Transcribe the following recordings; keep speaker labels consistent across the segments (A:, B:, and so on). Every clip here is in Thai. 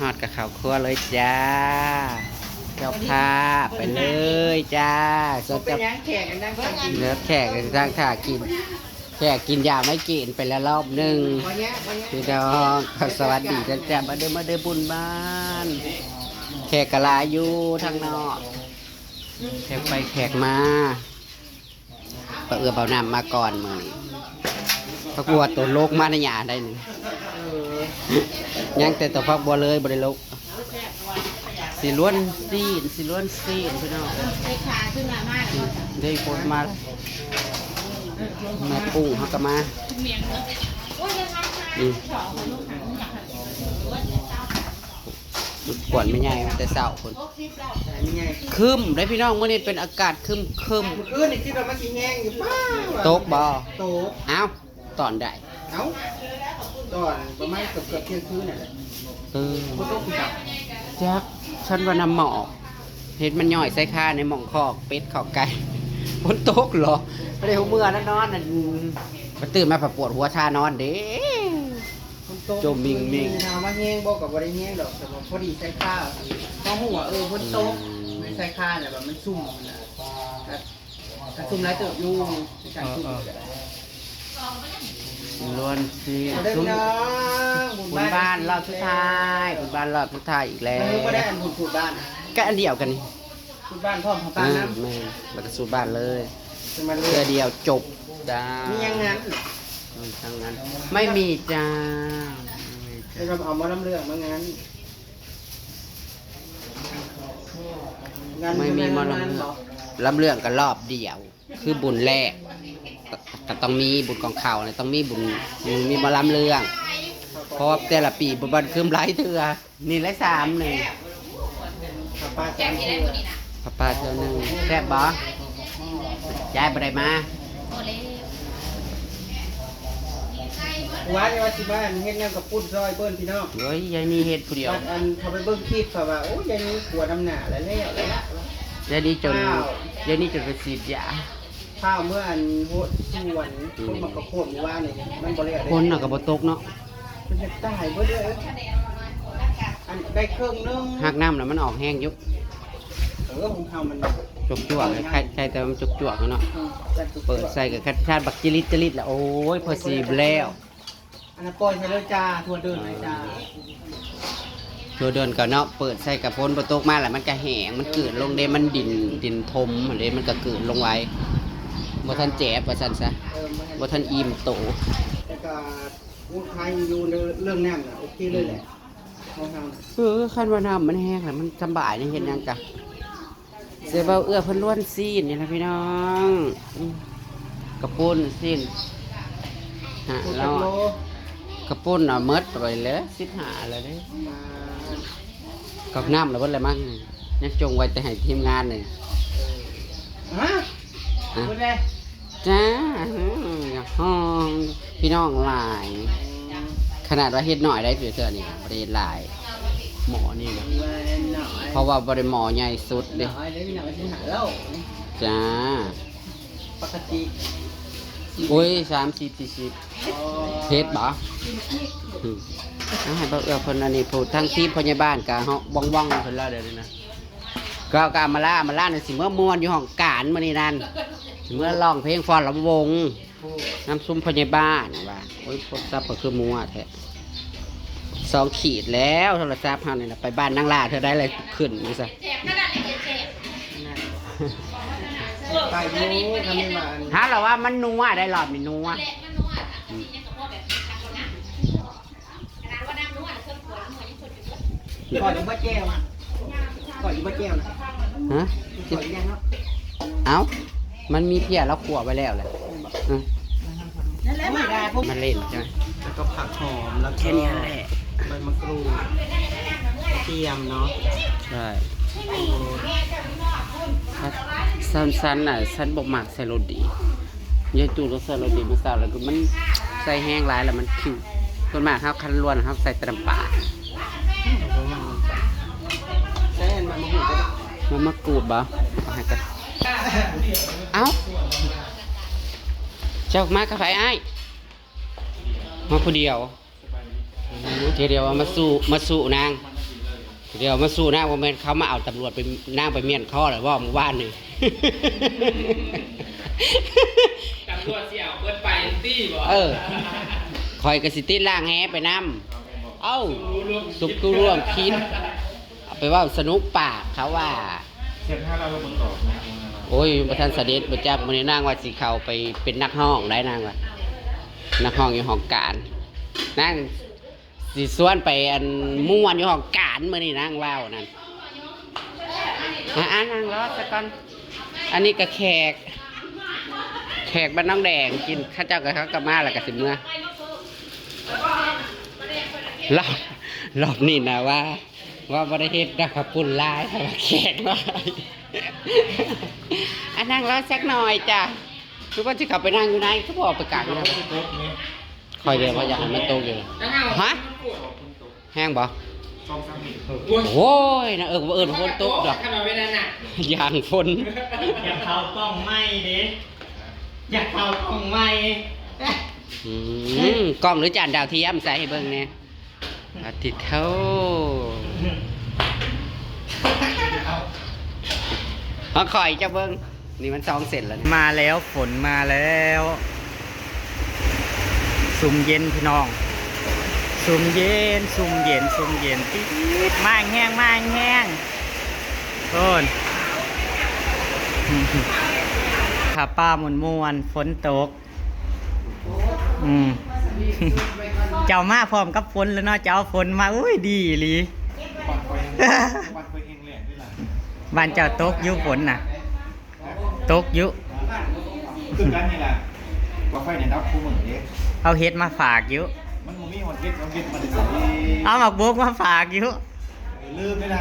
A: ฮอดกับข้าวคั่วเลยจ้าเจ้าภาพไปเลยจ้าสดจะเนื้อแขกทางถ่ากินแขกกินยาไม่กินไปแล้วรอบหนึ่งพี่น้องสวัสดีจ้ามาเดินบุญบ้านแขกกะลาอยู่ทางนอกแขกไปแขกมาเอื้อเบาน้ำมาก่อนมือพักบัวตัวโลกมาในหยาได้หนึ่งยังแต่ตัวพักบัวเลยบริโลกสีล้วนซีนพี่น้องได้คนมาปุ้งเขาก็มากวนไม่ใหญ่แต่เศร้าคนคืมได้พี่น้องเมื่อนี้เป็นอากาศคืมคืนนี่ที่เรามากินแห้งอยู่ป้าโต๊ะบ่โต๊ะเอ้าตอนใดเอ้าตอนประมาณเกือบเที่ยงคืนน่ะโต๊ะคุณจับจักฉันว่านำหมอกเห็นมันย่อยใส่ข้าในหม่องคอกเป็ดข้าวไก่บนโต๊ะเหรอไม่ได้หัวเมื่อนั่นนอนนั่นมาตื่นมาปวดหัวชานอนเด้จมมิงทำมาแห้งบอกกับบริแห้งดอกแต่พอดีใส่ข้าวเพราะหัวบนโต๊ะไม่ใส่ข้าวเนี่ยแบบมันซุ่มนะแต่ซุ่มไรเติบยู่การซุ่มล้วนสิซุ่มบุญบ้านรอบสุดท้ายบุญบ้านรอบสุดท้ายอีกแล้วไม่ได้อันบุญบ้านก็อันเดียวกันนี่สูตรบ้านพ่อของป้าน้ำแม่แล้วก็สูตรบ้านเลยเพื่อเดียวจบจ้ามียังงั้นทางนั้นไม่มีจ้าเราเอามาล้ำเรื่องมางั้นไม่มีมาล้ำเรื่องกันรอบเดียวคือบุญแรกแต่ต้องมีบุญกองข่าวเลยต้องมีบุญมีมาล้ำเรื่องเพราะว่าแต่ละปีบุญบันคืมไร้เถื่อนี่ไร้3เลยป้าเท่านึงแซ่บบ่ย้ายไปไหนมาว่าสิบ้านเฮ็ดแนวกับปุ้นซอยเบิ้ลพี่น้องเฮ้ยยายนี่เฮ็ดผู้เดียวอันเขาไปเบิ้งคลิปเขาว่าโอ้ยายนี่ขวดน้ำหนาแล้วยายนี่จนไปฉีดยาข้าวเมื่ออันโหดส่วนคนมันก็โคตรว่าเนี่ยมันบ่เลยคนน่ะก็บ่ตกเนาะมันจะตายเบิดเลยอันได้เครื่องนึงหักน้ำแล้วมันออกแห้งยุบของเขามันจุกจวกใครแต่มันจุกจวกเนาะเปิดใส่กับชาติบักจิลิตแล้วโอ้ยพอสีแล้วอันนั้นปล่อยใส่เลยจ้าทัวเดินเลยจ้าทัวเดินกับเนาะเปิดใส่กับพ้นประตูมาแล้วมันก็แห้งมันเกิดลงเดมันดินทมเดมันก็เกิดลงไว้บ่ทันแจบว่าซั่นซะบ่ทันอิ่มโตแต่ก็พูดไทยอยู่เรื่องน้ำน่ะโอเคเลยแหละคันว่าน้ำมันแห้งแล้วมันสบายนี่เห็นยังกะเสือเบาเอื้อเพิ่นล้วนซีนนี่นะพี่น้องกระปุ้นซีนเรากระปุ้นเมิดไปเลย15เลยเด้กับน้ำแล้วเพิ่นอะไรมั่งยังจงไว้แต่ให้ทีมงานเลยจ้าห้องพี่น้องหลายขนาดว่าเฮ็ดหน่อยได้เพื่อนี่ประเด็นหลายหมอนี่นะเพราะว่าบริหมอใหญ่สุดเลยจ้าปกติโอ้ย30-40เพชรบ่ให้เบาเอื้อคนอันนี้พูดทั้งทีมพยาบาลกะเฮาบ้องๆเพิ่นแล้วเดี๋ยวนี้นะก็มาล่าในสิเมื่อม่วนอยู่ห้องการมื้อนี้นั่นเมื่อร้องเพลงฟ้อนลำวงน้ำซุ่มพยาบาลว่าโอ้ยพวกซับก็คือมัวแท้2 ขีดแล้วโทรศัพท์เฮานี่นะไปบ้านนางลาเธอได้อะไรขึ้นนี่ซะไปดูทำยังไงฮะเราว่ามันนัวได้หลอดมีนัวก่อนอยู่บ้านแก้วก่อนอยู่บ้านแก้วนะฮะเอ้ามันมีเพี้ยแล้วขั่วไปแล้วแหละมันเล่นใช่ไหมแล้วก็ผักหอมแล้วแค่นี้แหละใบมะกรูดเทียมเนาะใช่สั้นน่ะสั้นบกหมากใส่โรดียายจูก็ใส่โรดีมาใส่แล้วก็มันใส่แห้งหลายแล้วมันคิวส่วนมากครับคันล้วนครับใส่ตะป่ามันมะกรูดบ่เอาให้กันเอ้าเจ้ามากระไฟไอ้มาผู้เดียวเดียวมาสู่นาง
B: เดี๋ยวมาสู้หน้าว่าแม่นเขามาเอาตำรวจไปนั่งไปเมียนข้อหรือว่าหมู่บ้านนี่
A: ตำรวจเสี่ยวเปิดไปตี้บ่
B: คอยกระสิติล่างแฮไปน้ำเอ้าสุกกูร่วมคิดเอาไปว่าสนุกปากเขาว่า
A: เสียงถ้าเราเบิ่งออก
B: โอ้ยประธานเสด็จประจักษ์มื้อนี้นางว่าสิเข้าไปเป็นนักห้องได้นางว่านักห้องอยู่ห้องการนางสิส่วนไปอันม่วนอยู่ห้องการมื้อนี้นางว่าวนั่นนางรอสักก่อนอันนี้ก็แขกบ้านน้องแดงกินข้าเจ้ากับเขากลับมาแล้วก็สิเมื่อรอบนี้นะว่าบริเฮ็ดดักขับปุ่นลายแต่ว่าแขกมานั่งรอสักหน่อยจ้ะคือว่าจะขับไปนั่งอยู่ไหนเขาบอกไปกลางนะคอยเดี๋ยวว่าอยากให้มันโตอยู่ฮะแห้งบ่โอ้ยนะฝนตกดอกอย่างฝน
A: อยากเข้ากล้องไหมเด้อยากเข้ากล้องไหม
B: กล้องหรือจานดาวเทียมใส่ให้เบิ่งเนี่ยอาทิตย์เท่าคอยจะเบิ่งนี่มัน2 เสร็จแล้ว
A: มาแล้วฝนมาแล้วสุ่มเย็นพี่น้องสุ่มเย็นติดมาแห้งต้นขาป้ามวนฝนตกเจ้ามาพร้อมกับฝนแล้วเนาะเจ้าฝนมาอุ้ยดีหลีบ้านเจ้าตกยุฝนน่ะตกยุ
C: คือกันนี่แหละว่าไฟเนี่ยดับคู่มือเด้
A: เอาเฮ็ดมาฝากยุ
C: มันมีหดเฮ็ดเอาเฮ็ดมาได้สิ
A: เอาหมักบุกมาฝากยุ
C: ลืมไม่ได้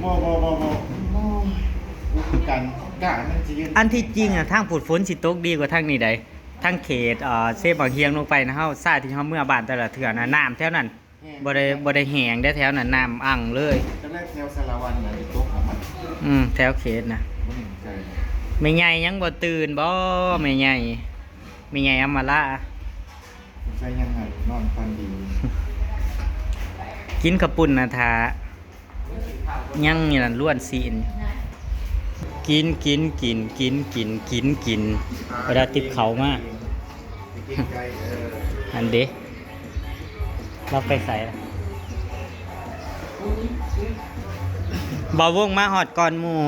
C: โมคือกันกะมันสิยืน
A: อันที่จริงอ่ะทางผุดฝนสิตกดีกว่าทางนี้ใดทางเขตเซฟบางเฮียงลงไปนะเฮาซาที่เฮาเมื่อบ้านแต่ละเทื่อน่ะน้ำแถวนั้นบ่ได้แห้งได้แถวนั้นน้ำอั่งเลย
C: จังได๋แถวสารวันน่ะตกของมัน
A: แถวเขตน่ะแม่ใหญ่ยังบ่ตื่นบ่แม่ใหญ่อำมาละ
C: ใส่ยังไงนอนฟันดี
A: กินข้าวปุ้นนะทายังนี่ล่ะล้วนซีนกินเวลาติบเขามาอันเด้เราไปใส่ละบ่าวงมาหอดก่อนหมู่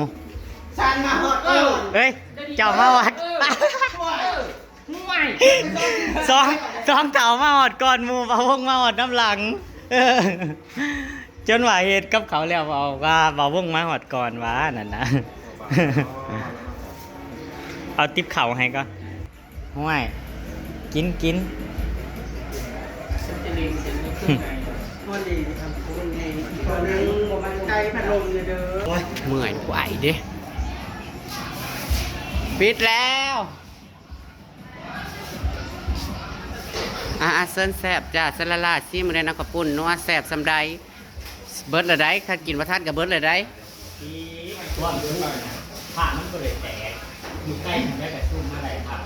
B: ซันมาหอด
A: เฮ้ยเจ้ามาวัดสองเต่ามาหอดก่อนหมู่บ่าวงมาหอดน้ำหลังจนว่าเฮ็ดกับเขาแล้วเอาว่าบ่าวงมาหอดก่อนว่านั่นนะเอาติ๊บเข่าให้ก็ห่วยกิน
B: เมื่อยไหวดิปิดแล้วเส้นแซ่บจ้าเส้นละลาซีมันเลยนะกระปุ่นนัวแซ่บสำไรเบิร์ดเลยได้ถ้ากินประทัดกับเบิร์ดเลยได้
A: ผ่านมันก็เลยแตกอยู่ใกล้มันได้แต่ซุ่มอะไรผ่าน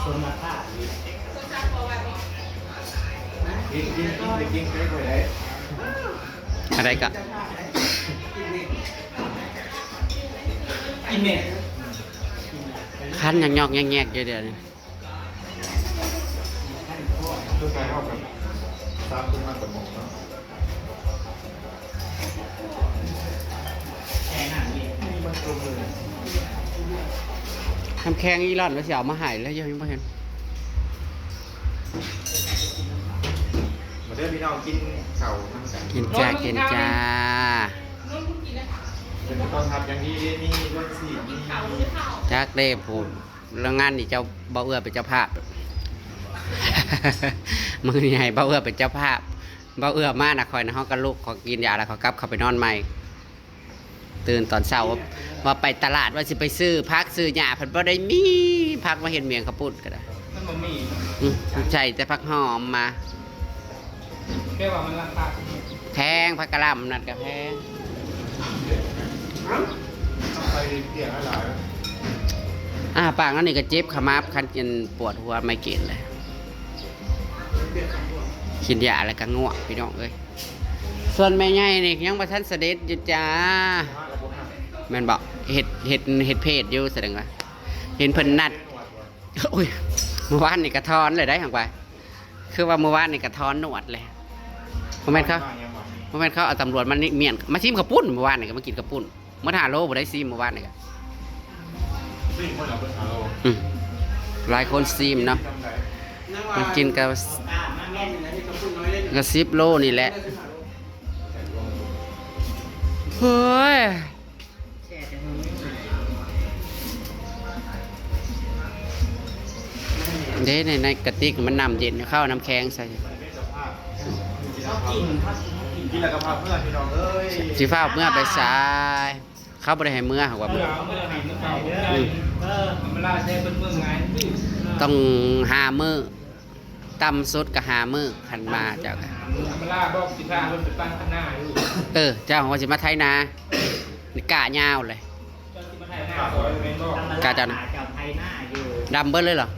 A: ซุ่มมาฆ่า
C: กินไปเลย
B: อะไรกะ
A: กินเนี่ย
B: คันยังยอกยังแยกเดี๋ยวนี้
C: คือการเข้ากับตามคุณมาสมองเนาะ
B: ทำแข้งอีหลอนแล้วเสียวมาหายแล้วยังไม่เห็น
C: มาเดินพี่น้องกินเข่า
B: กินจ้าเป็น
C: ตอนทับอย่างนี้นี่รถสีนี่
B: จักเล่พูดแล้วงานนี่เจ้าเบาเอื้อเป็นเจ้าภาพมือนี่ให้เบาเอื้อเป็นเจ้าภาพเบาเอื้อมากนะคอยนะห้องกันลูกขอกินยาแล้วขอกลับเขาไปนอนใหม่ตื่นตอนเช้าว่าไปตลาดว่าสิไปซื้อพักซื้อหญ้าผัดบ่ได้มีพักมาเห็นเมียงข้าวปุ้นก็ได้ใช่แต่พักหอมมา
A: แค่ว่ามันราคา
B: แพงพักกระลำนั่นก็แพง
C: ไปเกี่ยอะไร
B: ปากนั่นนี่ก็เจ็บขมับคันจนปวดหัวไม่เกณฑ์เลย กินยาแล้วก็ง่วงพี่น้องเอ้ยส่วนแม่ใหญ่นี่ยังบ่ทันเสด็จอยู่จ้าแม่นบอกเห็ดเพศอยู่แสดงว่าเห็นเพิ่นนัดโอ้ยเมื่อวานนี่กระทอนเลยได้หังไปคือว่าเมื่อวานนี่กระทอนหนวดเลยโมเมนต์เขาเอาตำรวจมันเมียนมาชิมกระปุ้นเมื่อวานนี่ก็มากินกระปุ้นเมื่อหาโลบ่ได้ซีมเมื่อวานนี่ก็หลายคนซีมเนาะมันกินกับ10 โลนี่แหละเฮ้ยเด้ในกระติกมันน้ำเย็นเข้าน้ำแข็งใส่
C: กินแล้วก็พาเพื่อนพี่น้องเอ้ย
B: สีฟ้าเมื่อไปสายเข้าไปให้เมื่อหัวเมื่อต้องหามือต่ำสุดก็หามือขันมาเจ้าค่ะเจ้าของว่าสิมาไทยนานี่กะยาวเลยกะเจ้านะดำเบิ้ลเลยเหรอ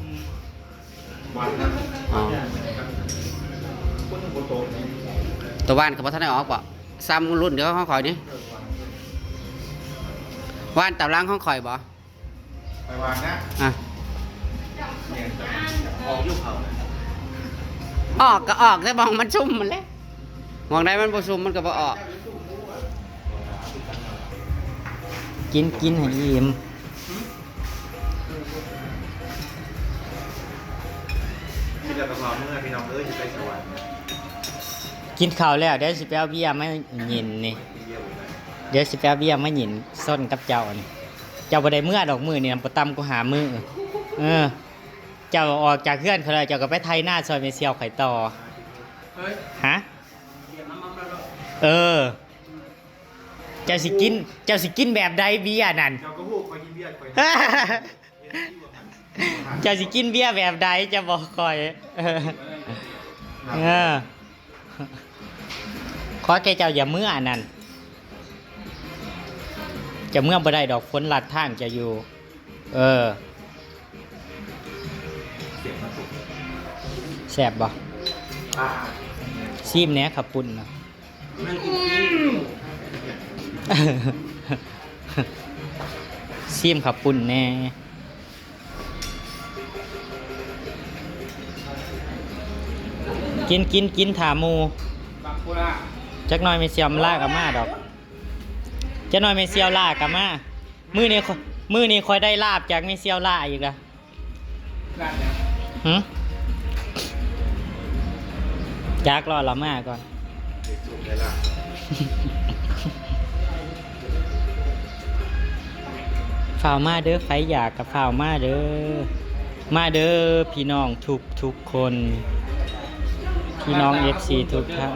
B: ตัวบ้านกับพ่อท่านได้ออกป่ะซ้ำรุ่นเดี๋ยวเขาคอยนี่ว่านตับล้างเขาคอยบ่
C: ไปวานนะออกยุคเขา
B: ออกก็ออกแต่มองมันชุ่มมันเลยมองได้มันบ่ชุ่มมันก็บ่ออก
A: กินให้อิ่ม
C: กินแล้วก็พาเมื่อพี่น้องเอ้ยจะไปสวรรค์
A: กินข้าวแล้วเดี๋ยวสิไปเอาเบียร์มาหยินนี่เดี๋ยวสิไปเอาเบียร์มาหยินส้นกับเจ้านี่เจ้าบ่ได้เมื่อดอกมือนี่นำบ่ตำกูหามือเจ้าออกจากเพื่อนเขาเลยเจ้าก็ไปไทยหน้าซอยเมเซียวไข่ต่อฮะเจ้าสิกินแบบใดเบียร์นั่น
C: เจ้าก็พูดไปกินเบียร์ไป
A: เจ้าสิกินเบียร์แบบใดจะบอกคอยขอแกเจ้าอย่าเมื่อนั่นจะเมื่อบ่ได้ดอกฝนลัดทางจะอยู่แสบบ่ซีมเนี้ยขับปุ่นนะซีมขับปุ่นแน่กินถามูจักหน่อยไม่เซียมล่ากับมาดอกจักหน่อยไม่เซียวล่ากับมามือนี้คอยได้ลาบจากไม่เซียวล่าอีกละจากรอเรามาก่อนฝ่าวมาเด้อไฟอยากกับฝ่าวมาเด้อพี่น้องทุกคนพี่น้อง FC ทุกท่าน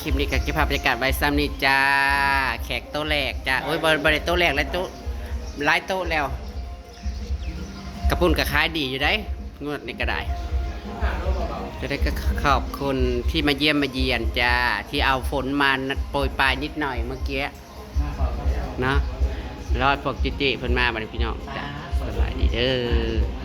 B: คลิปนี้กับคลิปภาพบรรยากาศใบซ้ำนี่จ้าแขกโต๊ะแรกจ้าโอ้ยบริโต๊ะแรกแล้วโต๊ะหลายโต๊ะแล้วกระปุ่นกระคายดีอยู่ได้งวดนี้ก็ได้จะได้ก็ขอบคุณที่มาเยี่ยมมาเยียนจ้าที่เอาฝนมาโปรยปลายนิดหน่อยเมื่อกี้เนาะรอดพวกจิเพิ่นมาบัดนี้พี่น้องจ้าสบายดีเด้อ